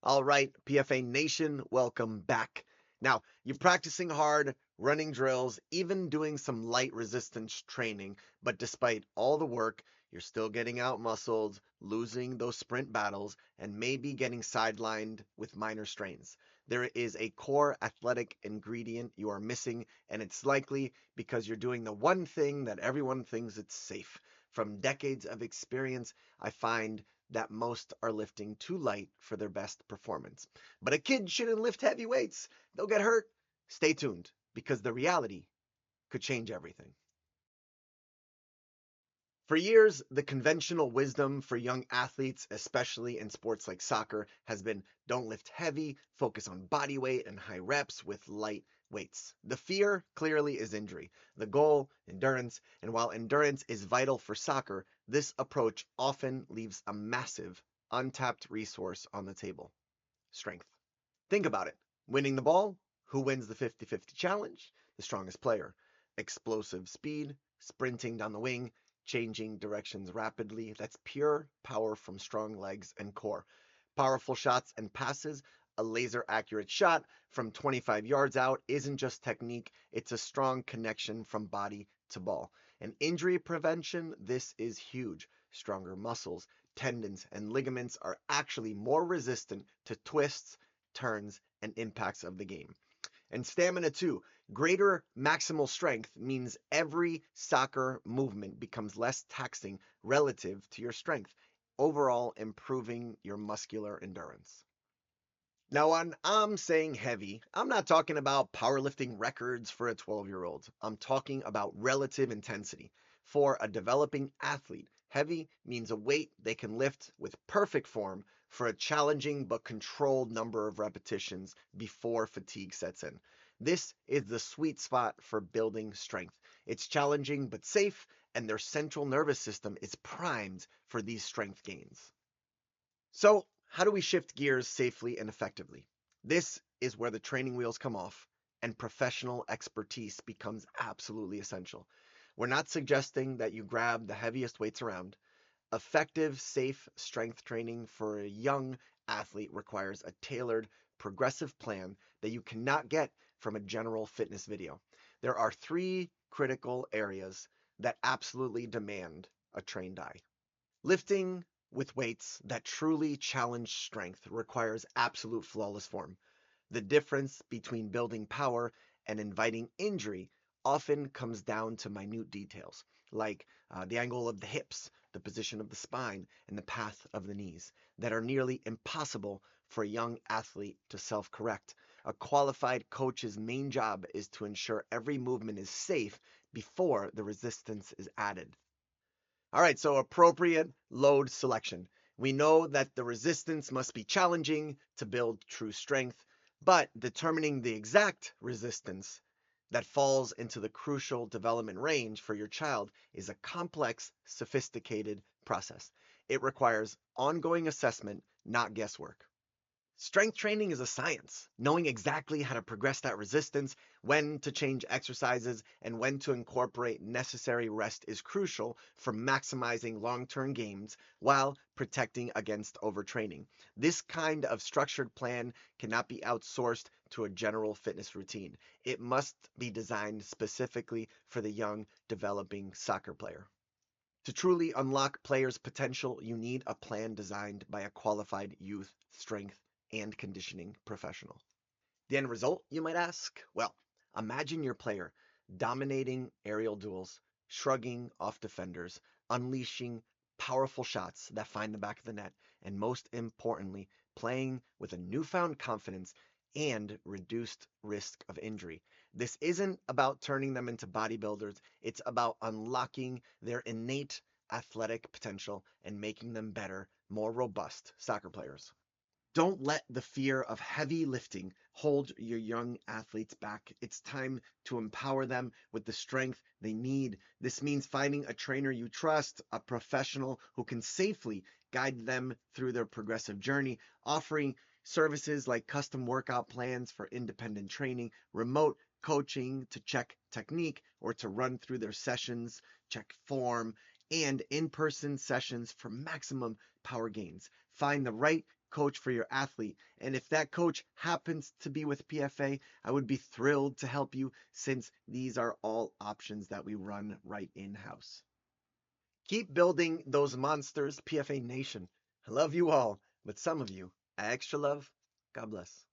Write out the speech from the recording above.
All right, PFA Nation, welcome back. Now, you're practicing hard, running drills, even doing some light resistance training, but despite all the work, you're still getting out muscled, losing those sprint battles, and maybe getting sidelined with minor strains. There is a core athletic ingredient you are missing, and it's likely because you're doing the one thing that everyone thinks it's safe. From decades of experience, I find that most are lifting too light for their best performance. But a kid shouldn't lift heavy weights. They'll get hurt. Stay tuned because the reality could change everything. For years, the conventional wisdom for young athletes, especially in sports like soccer, has been don't lift heavy, focus on body weight and high reps with light weights. The fear clearly is injury. The goal, endurance, and while endurance is vital for soccer, this approach often leaves a massive, untapped resource on the table: strength. Think about it. Winning the ball, who wins the 50-50 challenge? The strongest player. Explosive speed, sprinting down the wing, changing directions rapidly. That's pure power from strong legs and core. Powerful shots and passes. A laser accurate shot from 25 yards out isn't just technique, it's a strong connection from body to ball. And injury prevention, this is huge. Stronger muscles, tendons, and ligaments are actually more resistant to twists, turns, and impacts of the game. And stamina too. Greater maximal strength means every soccer movement becomes less taxing relative to your strength, overall improving your muscular endurance. Now, when I'm saying heavy, I'm not talking about powerlifting records for a 12-year-old. I'm talking about relative intensity. For a developing athlete, heavy means a weight they can lift with perfect form for a challenging but controlled number of repetitions before fatigue sets in. This is the sweet spot for building strength. It's challenging but safe, and their central nervous system is primed for these strength gains. So, how do we shift gears safely and effectively? This is where the training wheels come off and professional expertise becomes absolutely essential. We're not suggesting that you grab the heaviest weights around. Effective, safe strength training for a young athlete requires a tailored, progressive plan that you cannot get from a general fitness video. There are three critical areas that absolutely demand a trained eye. Lifting with weights that truly challenge strength requires absolute flawless form. The difference between building power and inviting injury often comes down to minute details, like the angle of the hips, the position of the spine, and the path of the knees, that are nearly impossible for a young athlete to self correct. A qualified coach's main job is to ensure every movement is safe before the resistance is added. All right, so appropriate load selection. We know that the resistance must be challenging to build true strength, but determining the exact resistance that falls into the crucial development range for your child is a complex, sophisticated process. It requires ongoing assessment, not guesswork. Strength training is a science. Knowing exactly how to progress that resistance, when to change exercises, and when to incorporate necessary rest is crucial for maximizing long term gains while protecting against overtraining. This kind of structured plan cannot be outsourced to a general fitness routine. It must be designed specifically for the young, developing soccer player. To truly unlock players' potential, you need a plan designed by a qualified youth strength and conditioning professional. The end result, you might ask? Well, imagine your player dominating aerial duels, shrugging off defenders, unleashing powerful shots that find the back of the net, and most importantly, playing with a newfound confidence and reduced risk of injury. This isn't about turning them into bodybuilders, it's about unlocking their innate athletic potential and making them better, more robust soccer players. Don't let the fear of heavy lifting hold your young athletes back. It's time to empower them with the strength they need. This means finding a trainer you trust, a professional who can safely guide them through their progressive journey, offering services like custom workout plans for independent training, remote coaching to check technique or to run through their sessions, check form, and in person sessions for maximum power gains. Find the right coach for your athlete. And if that coach happens to be with PFA, I would be thrilled to help you since these are all options that we run right in-house. Keep building those monsters, PFA Nation. I love you all, but some of you, I extra love. God bless.